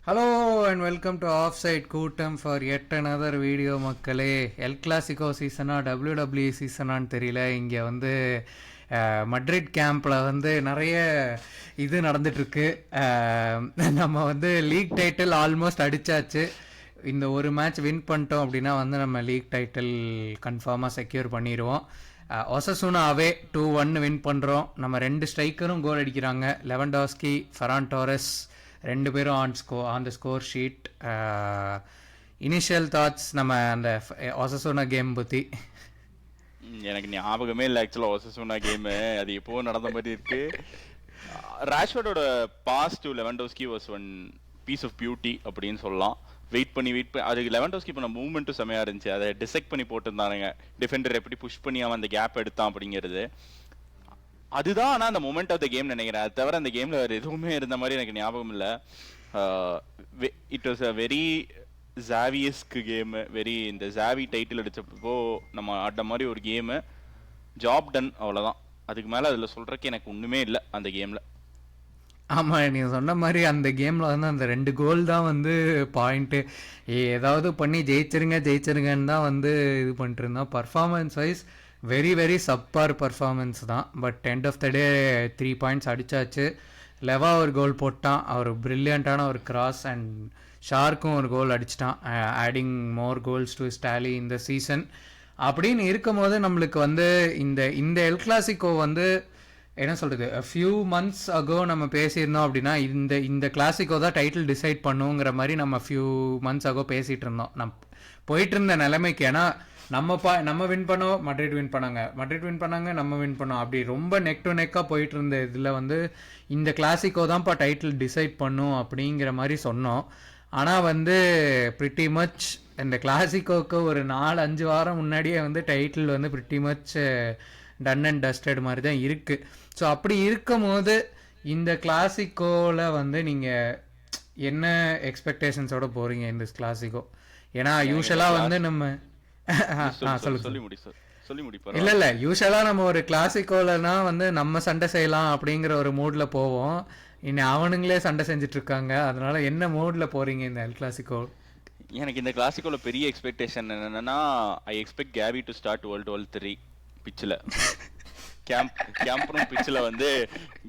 Hello and welcome to off side கூட்டம் for yet another video மக்களே. El Clasico சீசனா WWE சீசனான்னு தெரியல. இங்கே வந்து மட்ரிட் கேம்பில் வந்து நிறைய இது நடந்துட்டுருக்கு. நம்ம வந்து லீக் டைட்டில் ஆல்மோஸ்ட் அடித்தாச்சு. இந்த ஒரு மேட்ச் வின் பண்ணிட்டோம் அப்படின்னா வந்து நம்ம லீக் டைட்டில் கன்ஃபார்மாக செக்யூர் பண்ணிடுவோம். ஒசசுனா அவே 2-1 வின் பண்ணுறோம். நம்ம 2 ஸ்ட்ரைக்கரும் கோல் அடிக்கிறாங்க. லெவன்டாஸ்கி, ஃபெரான் டோரஸ் ரெண்டு பேரும் on the score sheet. Initial thoughts நம்ம அந்த ஒசசுனா கேம் பற்றி. எனக்கு ஞாபகமே இல்லை ஆக்சுவலாக ஒசசுனா கேமு. அது எப்போ நடந்த மாதிரி இருக்கு. ராஷ்வர்டோட pass to Lewandowski was one piece of beauty அப்படின்னு சொல்லலாம். வெயிட் பண்ணி அதுக்கு லெவன்டோஸ்கி பண்ண மூவ்மெண்ட்டும் செமையாக இருந்துச்சு. அதை டிசெக்ட் பண்ணி போட்டுருந்தானுங்க. டிஃபெண்டர் எப்படி புஷ் பண்ணி அவன் அந்த கேப் எடுத்தான் அப்படிங்கிறது அதுதான். ஆனால் அந்த மொமெண்ட் ஆஃப் த கேம் நினைக்கிறேன். அது தவிர அந்த கேமில் வேறு எதுவுமே இருந்த மாதிரி எனக்கு ஞாபகம் இல்லை. இட் வாஸ் அ வெரி ஜாவியஸ்க்கு கேமு. வெரி இந்த ஜாவி டைட்டில் அடித்தப்போ நம்ம ஆட்ட மாதிரி ஒரு கேமு. ஜாப் டன், அவ்வளோதான். அதுக்கு மேலே அதில் சொல்கிறக்கு எனக்கு ஒன்றுமே இல்லை அந்த கேமில். ஆமாம், நீங்கள் சொன்ன மாதிரி அந்த கேமில் வந்து அந்த 2 கோல் தான் வந்து பாயிண்ட்டு. ஏதாவது பண்ணி ஜெயிச்சிருங்கன்னு தான் வந்து இது பண்ணிட்டு இருந்தோம். Performance wise very very subpar performance தான். But end of the day 3 points அடித்தாச்சு. லெவா ஒரு கோல் போட்டான். அவர் ப்ரில்லியண்ட்டான ஒரு கிராஸ். அண்ட் ஷார்க்கும் ஒரு கோல் அடிச்சிட்டான், ஆடிங் மோர் கோல்ஸ் டு ஸ்டாலி இந்த சீசன். அப்படின்னு இருக்கும் போது நம்மளுக்கு வந்து இந்த எல் கிளாசிக்கோ வந்து என்ன சொல்கிறது, ஃபியூ மந்த்ஸ் அகோ நம்ம பேசியிருந்தோம் அப்படின்னா இந்த கிளாசிக்கோ தான் டைட்டில் டிசைட் பண்ணுங்கிற மாதிரி நம்ம ஃபியூ மந்த்ஸ் அகோ பேசிகிட்டு இருந்தோம். போயிட்டு இருந்த நிலைமைக்கு. ஏன்னா நம்ம வின் பண்ணோம், மட்ரிட் வின் பண்ணாங்க, நம்ம வின் பண்ணோம். அப்படி ரொம்ப நெக் டு நெக்காக போயிட்டு இருந்த இதில் வந்து இந்த கிளாசிக்கோ தான்ப்பா டைட்டில் டிசைட் பண்ணும் அப்படிங்கிற மாதிரி சொன்னோம். ஆனால் வந்து ப்ரிட்டி மச் இந்த கிளாசிக்கோக்கு ஒரு 4-5 வாரம் முன்னாடியே வந்து டைட்டில் வந்து pretty much ton and dusted மாதிரி தான் இருக்குது. ஸோ அப்படி இருக்கும் போது இந்த கிளாசிக்கோவில் வந்து நீங்கள் என்ன எக்ஸ்பெக்டேஷன்ஸோட போகிறீங்க இந்த கிளாசிக்கோ? ஏன்னா யூஸ்வலாக வந்து நம்ம இல்ல யூஸ்வலா நம்ம ஒரு கிளாசிக்கோலனா வந்து நம்ம சண்டை செய்யலாம் அப்படிங்கிற ஒரு மூட்ல போவோம். இன்னும் அவனுங்களே சண்டை செஞ்சுட்டு இருக்காங்க. அதனால என்ன மூட்ல போறீங்க இந்த எல் கிளாசிக்கோ? எனக்கு இந்த கிளாசிக்கோல பெரிய எக்ஸ்பெக்டேஷன் என்னன்னா, I expect Gavi to start world war 3 பிச்சில். கேம்பரும் பிச்சில் வந்து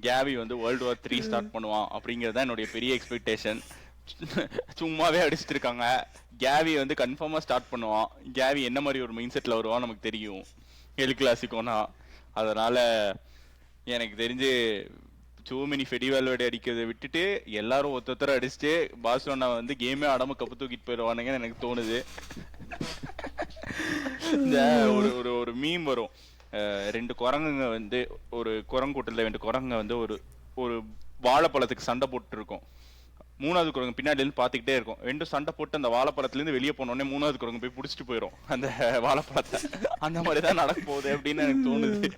கேவி வந்து வேர்ல்டு வார் 3 ஸ்டார்ட் பண்ணுவான் அப்படிங்கிறது தான் என்னுடைய பெரிய எக்ஸ்பெக்டேஷன். சும்மாவே அடிச்சுட்டு இருக்காங்க. கேவி வந்து கன்ஃபார்மா ஸ்டார்ட் பண்ணுவான். கேவி என்ன மாதிரி ஒரு மைண்ட் செட்ல வருவான் நமக்கு தெரியும் எல் கிளாசிக்கோனா. அதனால எனக்கு தெரிஞ்சு சோமினி ஃபெடிவால்வேர்டு அடிக்கிறத விட்டுட்டு எல்லாரும் ஒருத்தர அடிச்சுட்டு பார்சலோனா வந்து கேமே ஆடாம கப்பு தூக்கிட்டு போயிடுவானுங்கன்னு எனக்கு தோணுது. இந்த ஒரு மீம் வரும். 2 குரங்குங்க வந்து ஒரு குரங்கூட்டத்தில் 2 குரங்குங்க வந்து ஒரு வாழைப்பழத்துக்கு சண்டை போட்டு இருக்கும். 3வது குரங்கு பின்னாடி இருந்து பாத்துக்கிட்டே இருக்கும். 2 சண்டை போட்டு அந்த வாழைப்பழத்துல இருந்து வெளியே போனோடனே 3வது குரங்கு போய் புடிச்சிட்டு போயிடும் அந்த வாழைப்பழத்தை. அந்த மாதிரிதான் நடக்க போகுது அப்படின்னு எனக்கு தோணுது.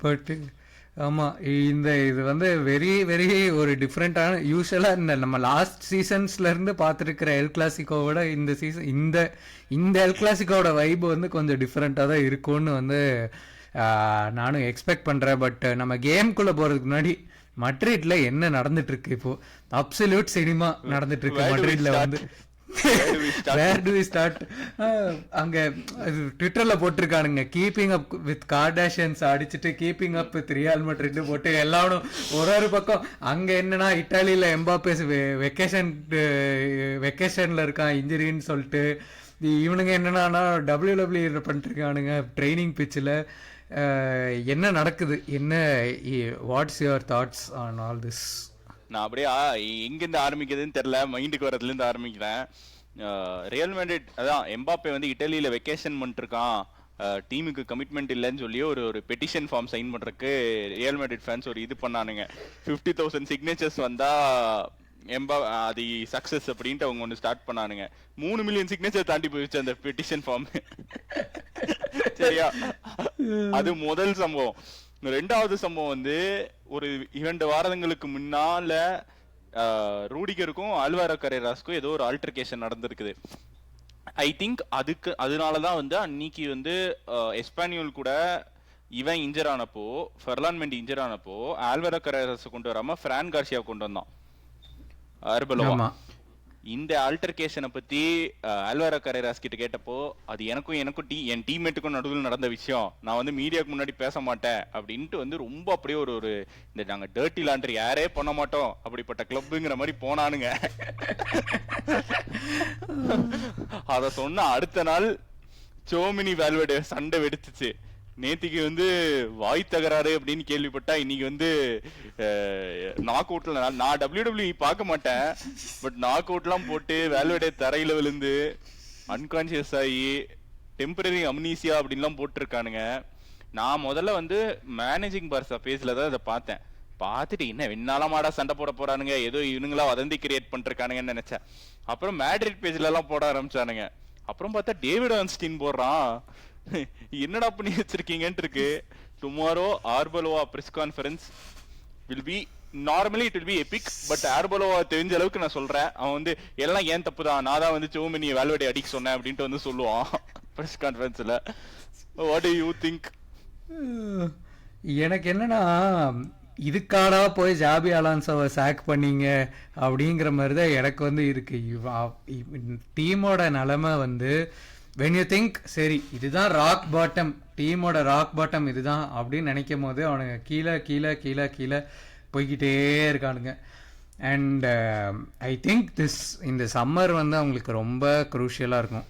பட் ஆமாம், இது வந்து வெரி வெரி ஒரு டிஃப்ரெண்ட்டான. யூஸ்வலாக நம்ம லாஸ்ட் சீசன்ஸ்லேருந்து பார்த்துருக்கிற எல் கிளாசிக்கோவோட இந்த சீசன் இந்த எல் கிளாசிக்கோட வைப் வந்து கொஞ்சம் டிஃப்ரெண்ட்டாக தான் இருக்கும்னு வந்து நானும் எக்ஸ்பெக்ட் பண்ணுறேன். பட் நம்ம கேம்குள்ளே போகிறதுக்கு முன்னாடி மட்ரிட்ல என்ன நடந்துட்டு இருக்கு? இப்போ அப்சல்யூட் சினிமா நடந்துட்டு இருக்கு மட்ரிட்ல வந்து. Where do we start? அங்க ட்விட்டர்ல போட்டிருக்கானுங்க, கீப்பிங் அப் வித் கார்டாஷியன்ஸ் அடிச்சுட்டு keeping up with Real Madrid போட்டு எல்லாரும் ஒரு பக்கம். அங்க என்னன்னா இட்டாலியில எம்பாப்பே வெக்கேஷன்ல இருக்கான் இன்ஜுரின்னு சொல்லிட்டு. இவனுங்க என்னன்னா WWE பண்ணிட்டு இருக்கானுங்க ட்ரைனிங் பிச்சில். என்ன நடக்குது? What's your thoughts on all this? நான் அப்படியே எங்கிருந்து ஆரம்பிக்கிறதுன்னு தெரியல, மைண்டுக்கு வரதுல இருந்து ஆரம்பிக்கிறேன். ரியல் மேட்ரிட் அதான் எம்பாப்பே வந்து இட்டாலியில வெக்கேஷன் பண்ணிருக்கான், டீமுக்கு கமிட்மெண்ட் இல்லைன்னு சொல்லி ஒரு பெட்டிஷன் ஃபார்ம் சைன் பண்றதுக்கு ரியல் மேட்ரிட் ஃபேன்ஸ் ஒரு இது பண்ணானுங்க. 50,000 சிக்னேச்சர்ஸ் வந்தா அது சக்சஸ் அப்படின்ட்டு அவங்க ஒன்று ஸ்டார்ட் பண்ணானுங்க. 3 மில்லியன் சிக்னேச்சர் தாண்டி போயிடுச்சு அந்த பெட்டிஷன் ஃபார்ம். சரியா? அது முதல் சம்பவம். 2வது சம்பவம் வந்து ஒரு 2 வாரங்களுக்கு முன்னால ரூடிகருக்கும் ஆல்வாரோ கரேராஸ்க்கும் ஏதோ ஒரு ஆல்டர்கேஷன் நடந்திருக்குது. ஐ திங்க் அதனாலதான் வந்து அன்னைக்கு வந்து எஸ்பானியோல் கூட இவன் இன்ஜர் ஆனப்போ, ஃபெர்லான் மெண்டி இன்ஜர் ஆனப்போ ஆல்வாரோ கரேராஸ் கொண்டு வராம ஃப்ரான் கார்சியா கொண்டு வந்தான். ஆர்பலோவா. ஆமா. இந்த ஆல்டர்கேஷனை பத்தி அல்வாரோ கரேராஸ் கிட்ட கேட்டப்போ, அது எனக்கும் என் டீம்மேட்டுக்கும் நடுவில் நடந்த விஷயம், நான் வந்து மீடியாவுக்கு முன்னாடி பேச மாட்டேன் அப்படின்ட்டு வந்து ரொம்ப அப்படியே ஒரு இந்த நாங்க டர்ட்டி லாண்ட்ரி யாரே பண்ண மாட்டோம் அப்படிப்பட்ட கிளப்புங்கிற மாதிரி போனானுங்க. அத சொன்ன அடுத்த நாள் சோமினி வேல்வெடே சண்டை வெடிச்சிச்சு. நேத்திக்கு வந்து வாய் தகராறு அப்படின்னு கேள்விப்பட்டா, இன்னைக்கு வந்து நாக் அவுட்ல நான் WWE பார்க்க மாட்டேன், பட் நாக் அவுட்லாம் போட்டு வேல்வெடே தரையில விழுந்து அன்கான்சியஸ் ஆகி டெம்பரரி அம்னீசியா அப்படின்லாம் போட்டிருக்கானுங்க. நான் முதல்ல வந்து மேனேஜிங் பார்சா பேஜ்ல தான் இதை பார்த்தேன். பார்த்துட்டு என்ன வெண்ணாலமாடா சண்டை போட போறானுங்க, ஏதோ இவனுங்களா வதந்தி கிரியேட் பண்ணிருக்கானுங்கன்னு நினைச்சேன். அப்புறம் மேட்ரிட் பேஜ்ல எல்லாம் போட ஆரம்பிச்சானுங்க. அப்புறம் பார்த்தா டேவிட் ஆன்ஸ்டீன் போடுறான், என்னடா பண்ணி வச்சிருக்கீங்கன்னு இருக்கு. Tomorrow Arbeloa press conference will be normally it will be epic, but Arbeloa தெரிஞ்ச அளவுக்கு நான் சொல்றேன், அவன் வந்து எல்லாம் ஏன் தப்பு தான், நான் தான் வந்து சோமினி வேல்வெடே அடிக்க சொன்னேன் அப்படின்ட்டு வந்து சொல்லுவான் பிரஸ் கான்ஃபரன்ஸ்ல. What do you think? எனக்கு என்னன்னா, இதுக்காடா போய் ஜாபி அலான்சோவை சாக் பண்ணீங்க அப்படிங்கிற மாதிரி தான் எனக்கு வந்து இருக்கு. டீமோட நிலைமை வந்து வென் யூ திங்க் சரி இதுதான் ராக் பாட்டம், டீமோட ராக் பாட்டம் இதுதான் அப்படின்னு நினைக்கும் போது அவனுங்க கீழே கீழே கீழே கீழே போய்கிட்டே இருக்கானுங்க. அண்ட் ஐ திங்க் இந்த சம்மர் வந்து அவங்களுக்கு ரொம்ப குரூஷியலாக இருக்கும்.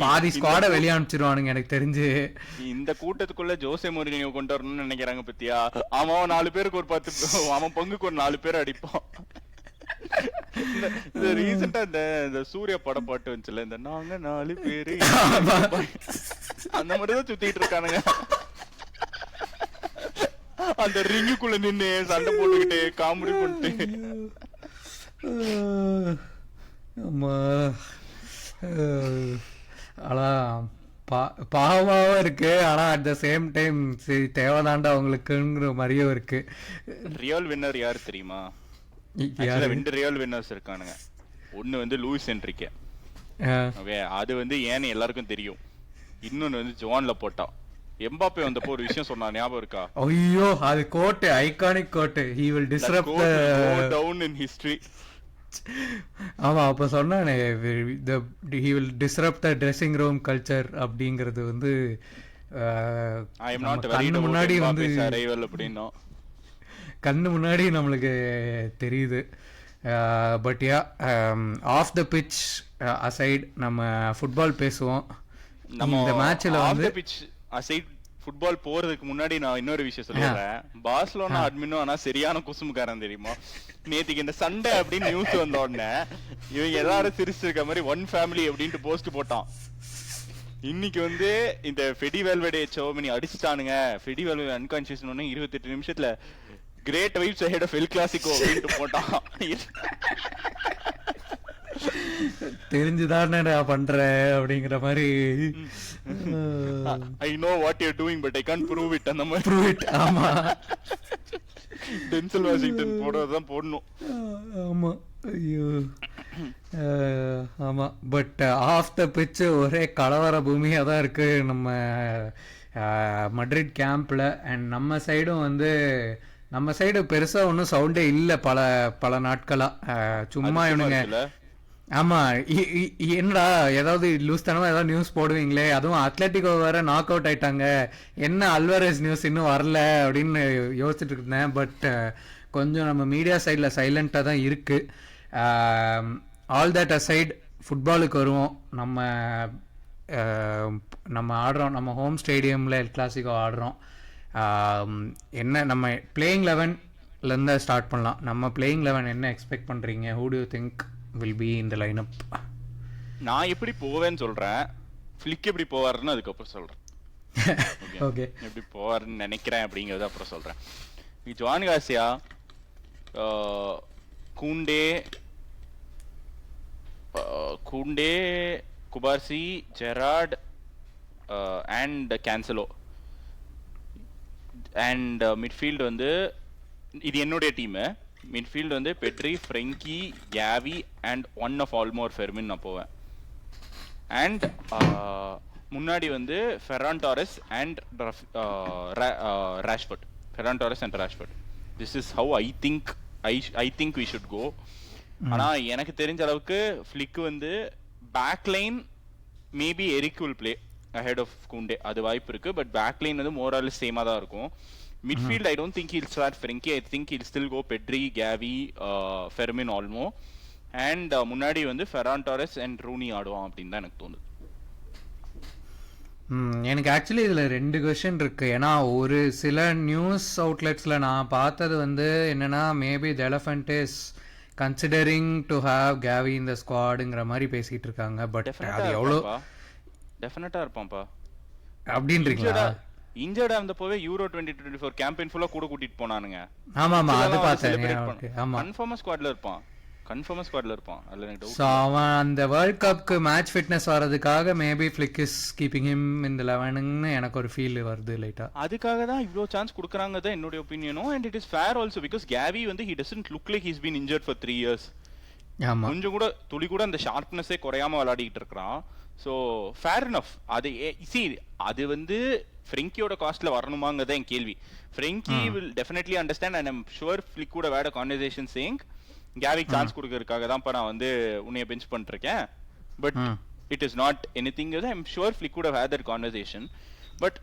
பாதி ஸ்குவாட வெளியே அனுப்பிச்சிருவானுங்க எனக்கு தெரிஞ்சு. இந்த கூட்டத்துக்குள்ள ஜோசே மோரினியோ கொண்டு வரணும்னு நினைக்கிறாங்க பத்தியா. அவன் 4 பேருக்கு ஒரு 10, அவன் பங்குக்கு ஒரு 4 பேர் அடிப்பான். இந்த ரீசெண்டா இந்த சூர்யா படம் பாட்டு வந்துச்சுல, இந்த நாங்க 4 பேரு அந்த மாதிரிதான் சுத்திட்டு இருக்கானுங்க. அந்த ரிங்குக்குள்ள நின்னு சண்டை போட்டுக்கிட்டு காமெடி பண்ணிட்டு. ஆனா பாவமாவும் இருக்கு, ஆனா அட் த சேம் டைம் சரி தேவைதாண்டா அவங்களுக்குங்கிற மாதிரியும் இருக்கு. ரியல் வின்னர் யாரு தெரியுமா? 2 ரியல் வின்னர்ஸ் இருக்கானுங்க. ஒன்னு வந்து லூயிஸ் என்ரிகே, ஓகே, அது வந்து ஏன்னு எல்லாருக்கும் தெரியும். இன்னொன்னு வந்து ஜோன்ல போட்டா எம்பாப்பே வந்தப்போ ஒரு விஷயம் சொன்னா ஞாபகம் இருக்கா? ஐயோ அது quote, iconic quote, he will disrupt the down in history. ஆமா அப்ப சொன்னானே he will disrupt the dressing room culture அப்படிங்கிறது வந்து I am not worried about முன்னாடி வந்து arrival அப்படினோ கண்ணு முன்னாடி நம்மளுக்கு தெரியுது. But yeah off the pitch aside நம்ம ஃபுட்பால் பேசுவோம். இந்த மேட்ச்ல வந்து அசைட் ஃபுட்பால் போறதுக்கு முன்னாடி நான் இன்னொரு விஷயம் சொல்லிடுறேன். பார்சலோனா அட்மினோ ஆனா சரியான குசுமுக்காரன் தெரியுமா? நேத்திக்கு இந்த சண்டே அப்படின்னு நியூஸ் வந்த உடனே இவங்க எல்லாரும் சிரிச்சிருக்க மாதிரி ஒன் ஃபேமிலி அப்படின்ட்டு போஸ்ட் போட்டான். இன்னைக்கு வந்து இந்த ஃபெடி வேல்வெடே சோமினி அடிச்சுட்டானுங்க, ஃபெடி வேல்வெடே அன்கான்சியஸ் 28 நிமிஷத்துல great vibes ahead of El Clasico அப்படின்ட்டு போட்டான். தெரிஞ்சுதானே நான் பண்றேன் அப்படிங்கிற மாதிரி. I know what you're doing but I can't prove it. அந்த மாதிரி prove it. ஆமா டென்சல் வாஷிங்டன் போடுறதுதான் போடணும். ஆமா ஐயோ ஆமா. பட் ஆஃப் த பிட்ச் ஒரே கலவர பூமியாக தான் இருக்கு நம்ம மட்ரிட் கேம்ப்ல. அண்ட் நம்ம சைடும் வந்து நம்ம சைடு பெருசா ஒன்றும் சவுண்டே இல்லை பல நாட்களா. சும்மா இவனுங்க ஆமா என்னடா ஏதாவது லூஸ் தனமா ஏதாவது நியூஸ் போடுவீங்களே, அதுவும் அத்லட்டிகோ வேற நாக் அவுட் ஆயிட்டாங்க, என்ன அல்வாரெஸ் நியூஸ் இன்னும் வரல அப்படின்னு யோசிச்சுட்டு இருந்தேன். பட் கொஞ்சம் நம்ம மீடியா சைடில் சைலண்டாக தான் இருக்கு. ஆல் தட் அசைட் ஃபுட்பாலுக்கு வருவோம். நம்ம ஆடுறோம், நம்ம ஹோம் ஸ்டேடியமில் எல் கிளாசிக்கோ ஆடுறோம். என்ன நம்ம பிளேயிங் 11லேருந்து ஸ்டார்ட் பண்ணலாம். நம்ம பிளேயிங் 11 என்ன எக்ஸ்பெக்ட் பண்ணுறீங்க? Who to you think will be in the lineup? நான் எப்படி போவேன்னு சொல்றேன், ஃபிளிக் எப்படி போவாருன்னு அதுக்கப்புறம் சொல்றேன். ஓகே எப்படி போவாருன்னு நினைக்கிறேன் அப்படிங்கறத அப்புறம் சொல்றேன். Juan Garcia, Kounde, Cubarsi, Gerard and Cancelo. And midfield வந்து இது என்னுடைய டீமு. மிட்ஃபீல்டு வந்து Pedri, Frenkie, Gavi and one of Olmo Fermin நான் போவேன். அண்ட் முன்னாடி வந்து Ferran Torres and Rashford. This is how I think I think we should go. ஆனா எனக்கு தெரிஞ்ச அளவுக்கு ஃபிளிக் வந்து back line maybe Eric will play ahead of Koundé, அது வாய்ப்பு இருக்கு. பட் பேக் லைன் வந்து மோர் ஆர் லெஸ் சேமா தான் இருக்கும். Midfield I don't think he'll start Frenkie. I think he'll still go Pedri, Gavi, Fermin Olmo and முன்னாடி வந்து Ferran Torres and Rooney ஆடுவான் அப்படின்னு தான் எனக்கு தோணுது. எனக்கு ஆக்சுவலி இதில் 2 கொஷின் இருக்கு. ஏன்னா ஒரு சில நியூஸ் அவுட்லெட்ஸில் நான் பார்த்தது வந்து என்னன்னா maybe the elephant is considering to have Gavi இந்த ஸ்குவாடுங்கிற மாதிரி பேசிட்டு இருக்காங்க. பட் அது எவ்வளோ டெஃபினட்டா இருப்பான்ப்பா அப்படின்றீங்களா? இன்ஜர்டா இருந்தப்போவே யூரோ 2024 கேம்பெயின் ஃபுல்லா கூட கூட்டிட்டு போனானுங்க. ஆமா அது பார்த்தேன். ஆமா கன்ஃபார்மா ஸ்குவாட்ல இருப்பான். அதுல எனக்கு டவுட். ஸோ அவன் அந்த வேர்ல்ட் கப்க்கு மேட்ச் ஃபிட்னஸ் வரதுக்காக maybe Flick is keeping him in the 11ன்னு எனக்கு ஒரு ஃபீல் வருது லைட்டா. அதுக்காக தான் இவ்ளோ சான்ஸ் கொடுக்கறாங்க தான் என்னோட ஒபினியனும். And it is fair also because Gavi வந்து he doesn't look like he's been injured for 3 years. ஆமா கொஞ்சம் கூட துளி கூட அந்த ஷார்ப்னஸே குறையாம விளையாடிட்டு இருக்கான். So fair enough. அது அது வந்து ஃப்ரெங்கியோட காஸ்ட்ல வரணுமாங்கிறத என் கேள்வி. Frenkie will definitely understand and I'm sure Flick கூட வேட கான்வர்சேஷன் சேயிங் கேவிக் சான்ஸ் கொடுக்கறதுக்காக தான் நான் வந்து உன்னைய பெஞ்ச் பண்ணிருக்கேன். But it is not anything. I'm sure Flick கூட had that conversation. But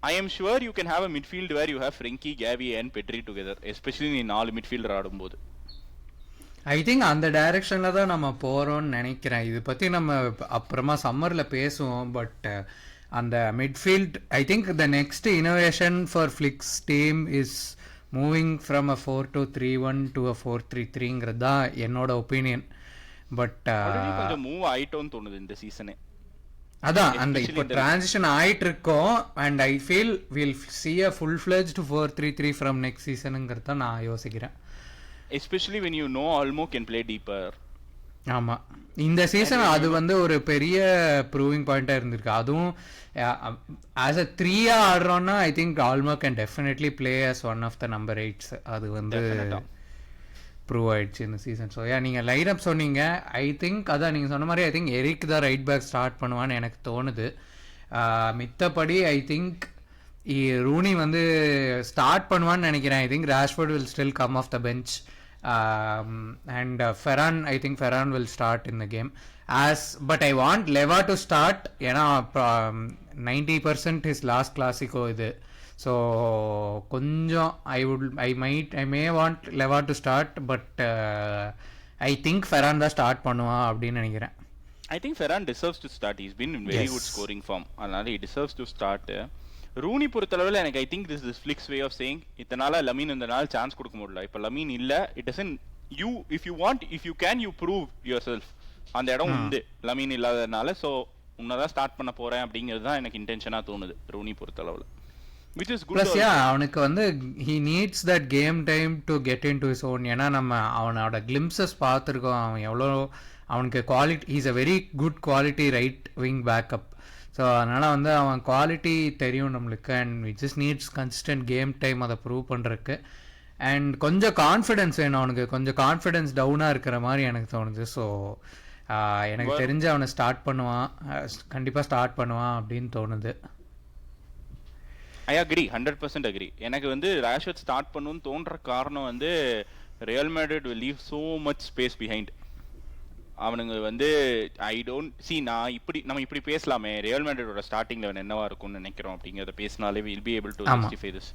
I am sure you can have a midfield where you have Frenkie, Gavi and Pedri together, especially நீ 4 midfielder ஆடும்போது. I think அந்த டைரக்ஷன்ல தான் நம்ம போறோம்னு நினைக்கிறேன். இது பத்தி நம்ம அப்புறமா சம்மர்ல பேசுவோம். பட் அந்த midfield I think the next innovation for Flick's team is moving from a 4-2-3-1 to a 4-3-3ங்கிறது தான் என்னோட ஒப்பீனியன். பட் கொஞ்சம் மூவ் ஆயிட்டோன்னு தோணுது இந்த சீசனே. அதான் அந்த இப்போ டிரான்சிஷன் ஆயிட்டு இருக்கோம். And I feel will see a full-fledged 4-3-3 from next சீசனுங்கிறது தான் நான் யோசிக்கிறேன். Especially when you know Olmo can play deeper. ஆமா இந்த சீசன் அது வந்து ஒரு பெரிய ப்ரூவிங் பாயிண்டா இருந்திருக்கு. அதுவும் ஆஸ் அ 3-ஆ ஆடுறோம்னா I think Olmo can definitely play as one of the number 8s. அது வந்து ப்ரூவ் ஆயிடுச்சு இந்த சீசன். ஸோ நீங்கள் லைன் அப் சொன்னீங்க. ஐ திங்க் அதான் நீங்கள் சொன்ன மாதிரி ஐ திங்க் எரிக் தான் ரைட் பேக் ஸ்டார்ட் பண்ணுவான்னு எனக்கு தோணுது. மித்தபடி ஐ திங்க் ரூனி வந்து ஸ்டார்ட் பண்ணுவான்னு நினைக்கிறேன். I think Rashford will still come off the bench. And Ferran, I think Ferran will start in the game. But I want Leva to start. ஏன்னா 90% his last Clasico இது. So கொஞ்சம் I may want Leva to start, but I think Ferran தான் start பண்ணுவான் அப்படின்னு நினைக்கிறேன். I think Ferran deserves to start. He's been in very good scoring form. அதனால he deserves to start. ரூனி பொறுத்தளவில் எனக்கு I think this is Flick's way of saying இத்தனால Lamine இந்த நாள் சான்ஸ் கொடுக்க முடியல. இப்போ லமீன் இல்ல, it doesn't you if you want if you can you prove yourself. அந்த இடம் உண்டு லமீன் இல்லாததுனால. ஸோ உன்னதான் ஸ்டார்ட் பண்ண போறேன் அப்படிங்கிறது தான் எனக்கு இன்டென்ஷனா தோணுது ரூனி பொறுத்தளவில். Which is good. அவனுக்கு வந்து he needs that game time to get into his own. ஏன்னா நம்ம அவனோட கிளிம்சஸ் பார்த்துருக்கோம். அவன் எவ்வளோ அவனுக்கு quality, is a very good quality right wing backup. So அதனால் வந்து அவன் குவாலிட்டி தெரியும் நம்மளுக்கு. And we just needs consistent game time அதை ப்ரூவ் பண்ணுறதுக்கு. அண்ட் கொஞ்சம் கான்ஃபிடென்ஸ் வேணும் அவனுக்கு. கொஞ்சம் கான்ஃபிடென்ஸ் டவுனாக இருக்கிற மாதிரி எனக்கு தோணுது. ஸோ எனக்கு தெரிஞ்சு அவனை ஸ்டார்ட் பண்ணுவான், கண்டிப்பாக ஸ்டார்ட் பண்ணுவான் அப்படின்னு தோணுது. I agree, 100% agree. எனக்கு வந்து ராஷ்வர்ட் ஸ்டார்ட் பண்ணணும்னு தோன்ற காரணம் வந்து Real Madrid will leave so much space behind. அவனுங்க வந்து ஐ டோன்ட் சி நான் நம்ம இப்படி பேசலாமே ரியல் மேட்ரிடோட ஸ்டார்டிங் லெவல் என்னவா இருக்கும்னு நினைக்கிறோம் அப்படிங்கிறத பேசினாலே will be able to justify this.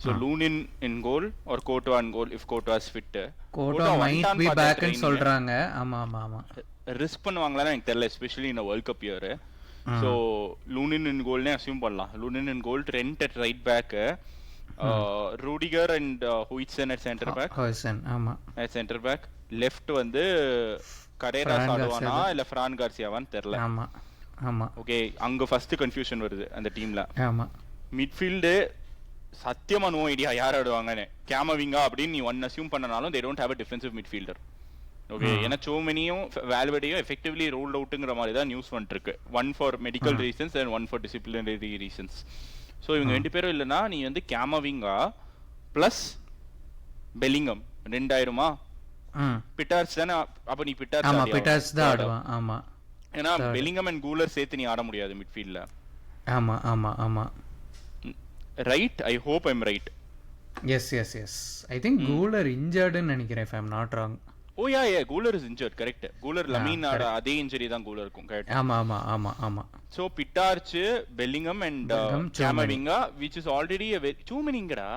So Lunin in goal or Courtois in goal if Courtois is fit. Courtois might be back ன்னு சொல்றாங்க. ஆமா ஆமா ஆமா. ரிஸ்க் பண்ணுவாங்களான்னு எனக்கு தெரியல, எஸ்பெஷலி இந்த world cup year. So Lunin in கோல்னே அசியூம் பண்ணலாம். Lunin in goal, Trent at right back, Rudiger and Huijsen at centre back. ஆமா அட் சென்டர் பேக். லெஃப்ட் வந்து கரேராஸ் ஆடுவானா இல்ல ஃப்ரான் கார்சியாவான்னு தெரியல. ஆமா ஆமா. ஓகே, அங்க ஃபர்ஸ்ட் கன்ஃபியூஷன் வருது அந்த டீம்ல. ஆமா. மிட்ஃபீல்டு சத்தியமா நோ ஐடியா யார் ஆடுவாங்கன்னு. கேமவிங்கா அப்படின்னு நீ ஒன் அசியூம் பண்ணனாலும் they don't have a defensive midfielder. Okay, ஏன்னா சோமனியும் வேல்வெடையும் எஃபெக்டிவ்லி ரோல்ட் அவுட்டுங்கிற மாதிரி தான் நியூஸ் வந்துட்டு இருக்கு. One for medical reasons and one for disciplinary reasons. So இவங்க 2 பேரும் இல்லைன்னா நீ வந்து கேமவிங்கா பிளஸ் பெல்லிங்கம் 2000 பிட்டார்ஸ் தானே. அப்ப நீ பிட்டார்ஸ் தான் ஆடுவான். ஆமா, ஏன்னா பெல்லிங்கம் அண்ட் கூலர் சேர்த்து நீ ஆட முடியாது மிட்ஃபீல்ட்ல. ஆமா ஆமா ஆமா. Right, I hope I'm right. Yes yes yes I think Guler இன்ஜர்டுன்னு நினைக்கிறேன் if I'm not wrong. Oh yeah yeah Guler is injured correct. Guler லமீனோட அதே இன்ஜரி தான் கூலர் இருக்கும் கரெக்ட். ஆமா ஆமா ஆமா ஆமா. So Pitarch Bellingham and Camavinga which is already a very too manyங்கடா.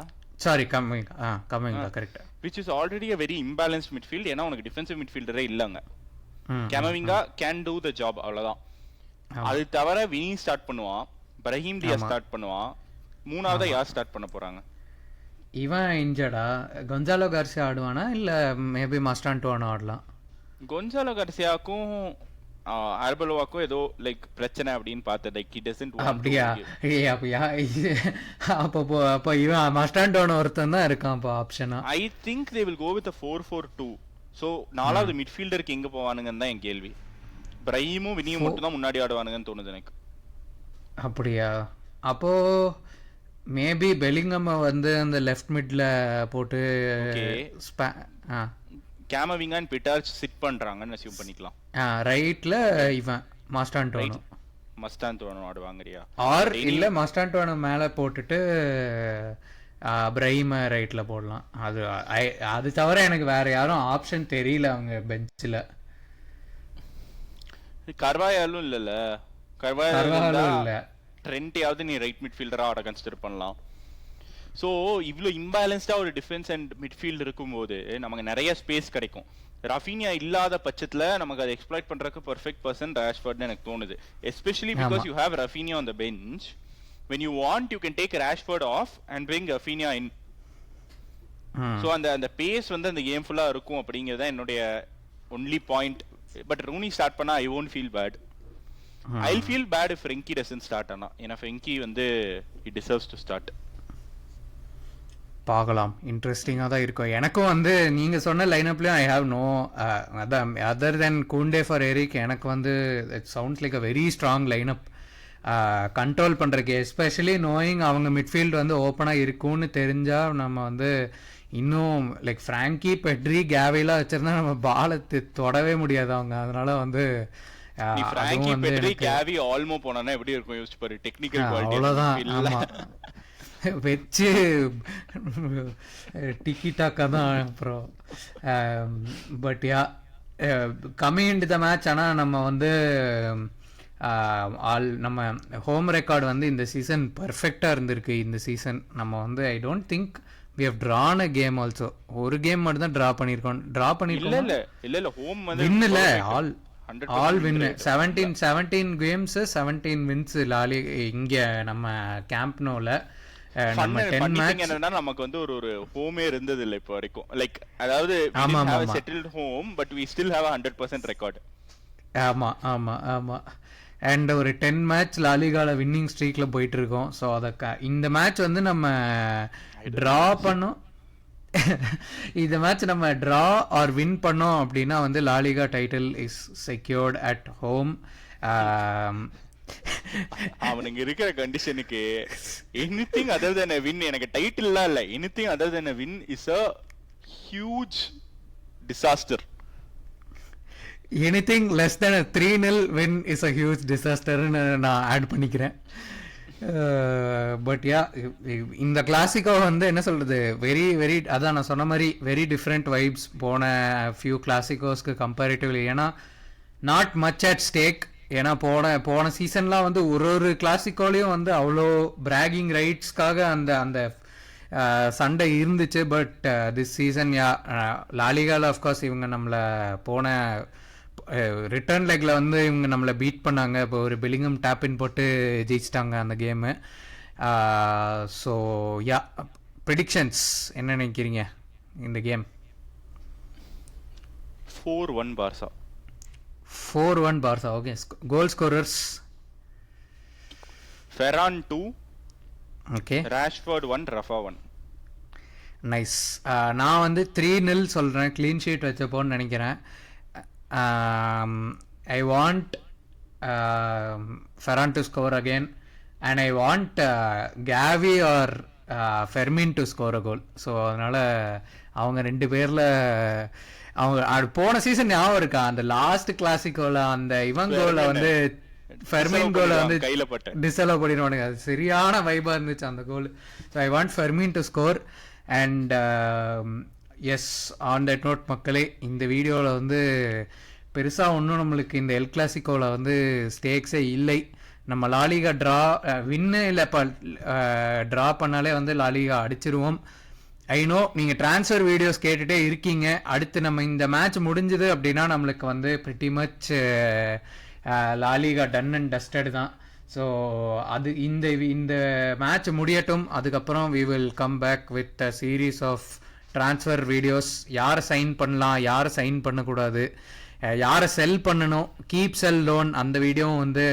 Sorry Camavinga correct. which is already a very imbalanced midfield. ஏன்னா உனக்கு டிஃபென்சிவ் மிட்ஃபீல்டரே இல்லங்க. கேமவிங்கா கேன் டூ த ஜாப் அவ்வளவுதான். அது தவிர வினி ஸ்டார்ட் பண்ணுவான், பிரஹீம் டியாஸ் ஸ்டார்ட் பண்ணுவான். மூணாவதா யார் ஸ்டார்ட் பண்ண போறாங்க? இவன் இன்ஜர்டா? கொன்சாலோ கார்சியா ஆடுவானா இல்ல மேபி மஸ்டான்டோனோ ஆடலாம்? கொன்சாலோ கார்சியாக்கும் ஆர்பலோவாக்கும் ஏதோ லைக் பிரச்சனை அப்படின்னு பார்த்தேன். லைக் he doesn't want அப்படியா? அப்போ இவன் மஸ்டான்டோனோ ஒருத்தன் தான் இருக்கான் இப்போ ஆப்ஷனா. I think they will go with a 4-4-2. So நாலாவது மிட்ஃபீல்டருக்கு எங்க போவானுங்கன்னு தான் என் கேள்வி. பிரஹீமும் வினியும் மட்டும் தான் முன்னாடி ஆடுவானுங்கன்னு தோணுது எனக்கு. அப்படியா? அப்போ மேபி பெலிங்கம் வந்து அந்த லெஃப்ட் மிட்ல போட்டு கேமவிங்கா அண்ட் பிட்டார்ச் சிட் பண்றாங்கன்னு அஸ்யூம் பண்ணிக்கலாம். ரைட்ல இவன் மஸ்டான்டோனோ ஆடுவாங்கறியா? ஆர் இல்ல மஸ்டான்டோனோ மேல போட்டுட்டு பிரஹீம் ரைட்ல போடலாம். அது தவிர எனக்கு வேற யாரும் ஆப்ஷன் தெரியல அவங்க பெஞ்சில். கர்வாயாலும் இல்ல. கர்வாயாலும் இல்ல. ட்ரெண்ட்யாவது நீ ரைட் மிட்ஃபீல்டரா ஆட கன்சிடர் பண்ணலாம். ஸோ இவ்வளோ இம்பேலன்ஸ்டா ஒரு டிஃபென்ஸ் அண்ட் மிட்ஃபீல்டு இருக்கும்போது நமக்கு நிறைய ஸ்பேஸ் கிடைக்கும். ரஃபீனியா இல்லாத பட்சத்துல நமக்கு அதை எக்ஸ்ப்ளாய்ட் பண்றதுக்கு பெர்ஃபெக்ட் பர்சன் ராஷ்ஃபோர்ட்னு எனக்கு தோணுது. Especially because you have Raphinha on the bench. when you want you can take Rashford off and bring Rafinha in. So அந்த பேஸ் வந்து அந்த கேம் ஃபுல்லா இருக்கும் அப்படிங்கறது என்னோட only point. But Rooney start பண்ணா I won't feel bad. I'll feel bad if Frenkie doesn't start ஆனா. ஏன்னா Frenkie வந்து he deserves to start. பார்க்கலாம், இன்ட்ரெஸ்டிங்காக தான் இருக்கும். எனக்கும் வந்து நீங்கள் சொன்ன லைனப்லேயும் ஐ ஹாவ் நோ அதான் other then Koundé for Eric. எனக்கு வந்து it sounds like a very strong lineup control பண்ணுறதுக்கு, எஸ்பெஷலி நோயிங் அவங்க மிட்ஃபீல்டு வந்து ஓப்பனாக இருக்கும்னு தெரிஞ்சால் நம்ம வந்து இன்னும் லைக் ஃப்ராங்கி பெட்ரி கேவிலாம் வச்சுருந்தா நம்ம பாலை தொடவே முடியாது அவங்க. அதனால வந்து அவ்வளோதான் வச்சு டிக்கிட்டாக்கா தான் அப்புறம். But yeah coming in the match. ஆனால் நம்ம வந்து நம்ம ஹோம் ரெக்கார்டு வந்து இந்த சீசன் பர்ஃபெக்டாக இருந்திருக்கு. இந்த சீசன் நம்ம வந்து ஐ don't think we have drawn a game also. ஒரு கேம் மட்டும் தான் ட்ரா பண்ணிருக்கோம். இல்ல ஹோம் வந்து வின் இல்ல, ஆல் வின். 17 கேம்ஸ் 17 வின்ஸ் லாலி இங்க நம்ம கேம்ப் நோல. நம்ம 10 மேட்ச் என்னன்னா நமக்கு வந்து ஒரு ஹோமே இருந்தது இல்ல இப்போ வரைக்கும். லைக் அதாவது we have a settled home but we still have a 100% record. ஆமா ஆமா ஆமா. அண்ட் ஒரு 10 மேட்ச் லாலிகால வின்னிங் ஸ்ட்ரீக்ல போயிட்டு இருக்கோம். ஸோ அதை இந்த மேட்ச் வந்து நம்ம ட்ரா பண்ணோம். இந்த மேட்ச் நம்ம ட்ரா ஆர் வின் பண்ணோம் அப்படின்னா வந்து La Liga title is secured at home. அவனுங்க இருக்கிற கண்டிஷனுக்கு anything other then a win, எனக்கு டைட்டில்லாம் இல்ல, anything other then a win is a huge disaster. Anything less than a 3-0 win is a huge disaster ன்னு நான் ஆட் பண்ணிக்கிறேன். பட் யா இந்த Clasico வந்து என்ன சொல்றது, வெரி வெரி அதான் நான் சொன்ன மாதிரி வெரி டிஃப்ரெண்ட் வைப்ஸ் போன ஃபியூ கிளாசிக்கோஸ்க்கு கம்பேரிட்டிவ்லி. ஏன்னா நாட் மச் அட் ஸ்டேக். ஏன்னா போன சீசன்லாம் வந்து ஒரு கிளாசிக்கோலையும் வந்து அவ்வளோ பிராகிங் ரைட்ஸ்க்காக அந்த சண்டை இருந்துச்சு. பட் திஸ் சீசன் யா லாலிகால ஆஃப்கோர்ஸ் இவங்க நம்மளை போன ரிட்டர்ன் லெக்ல வந்து இவங்க நம்மளை பீட் பண்ணாங்க. இப்போ ஒரு பெலிங்கம் டேப்பின் போட்டு ஜெயிச்சிட்டாங்க அந்த கேமு. ஸோ யா ப்ரெடிக்ஷன்ஸ் என்ன நினைக்கிறீங்க இந்த game? 4-1 Barca. 4-1 Barca. Okay. Goal scorers Ferran 2, okay, Rashford 1, Rafa 1. Nice. நான் வந்து 3-0 சொல்கிறேன். க்ளீன் ஷீட் வச்சப்போன்னு நினைக்கிறேன். I want Ferran to score again and I want Gavi or Fermin to score a goal. So அதனால் அவங்க ரெண்டு பேரில் அவங்க போன சீசன் ஞாபகம் இருக்கா, அந்த லாஸ்ட் கிளாசிக்கோல அந்த இவன் கோலை வந்து ஃபெர்மின் கோலை வந்து டிஸ்அலோ பண்ணிடுவானுங்க. அது சரியான வைபாக இருந்துச்சு அந்த goal. So I want Fermin to score and yes, on that note மக்களே, இந்த வீடியோவில் வந்து பெருசாக ஒன்றும் நம்மளுக்கு இந்த எல் கிளாசிக்கோவில் வந்து ஸ்டேக்ஸே இல்லை. நம்ம லாலிகா வின்னு இல்லை, இப்போ ட்ரா பண்ணாலே வந்து லாலிகா அடிச்சிருவோம். ஐ நோ நீங்கள் ட்ரான்ஸ்ஃபர் வீடியோஸ் கேட்டுகிட்டே இருக்கீங்க. அடுத்து நம்ம இந்த மேட்ச் முடிஞ்சுது அப்படின்னா நம்மளுக்கு வந்து pretty much LaLiga done and dusted தான். ஸோ அது இந்த மேட்ச் முடியட்டும், அதுக்கப்புறம் we will come back with a series of transfer videos. யாரை சைன் பண்ணலாம், யாரை சைன் பண்ணக்கூடாது, யாரை செல் பண்ணணும், கீப் செல் லோன், அந்த வீடியோவும் வந்து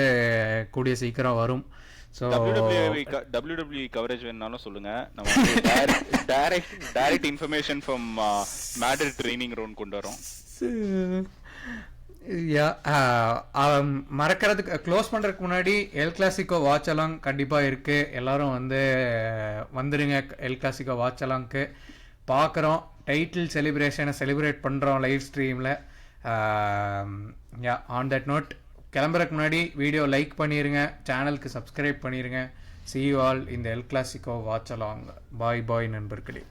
கூடிய சீக்கிரம் வரும். ஸோ WWE கவரேஜ் வேணும்னாலும் சொல்லுங்க, நம்ம direct information from Madrid training round கொண்டு வரோம். மறக்கிறதுக்கு க்ளோஸ் பண்ணுறதுக்கு முன்னாடி எல் கிளாசிக்கோ வாட்ச் அலாங் கண்டிப்பாக இருக்குது. எல்லோரும் வந்து வந்துடுங்க எல் கிளாசிக்கோ வாட்ச் அலாங்க்கு. பார்க்குறோம், டைட்டில் செலிப்ரேஷனை செலிப்ரேட் பண்ணுறோம் லைவ் ஸ்ட்ரீமில். ஆன் தட் நோட் கிளம்புறதுக்கு முன்னாடி வீடியோ லைக் பண்ணிடுங்க, சேனலுக்கு சப்ஸ்கிரைப் பண்ணிடுங்க. see you all in the El Clasico watch along. Bye bye நண்பர்களே.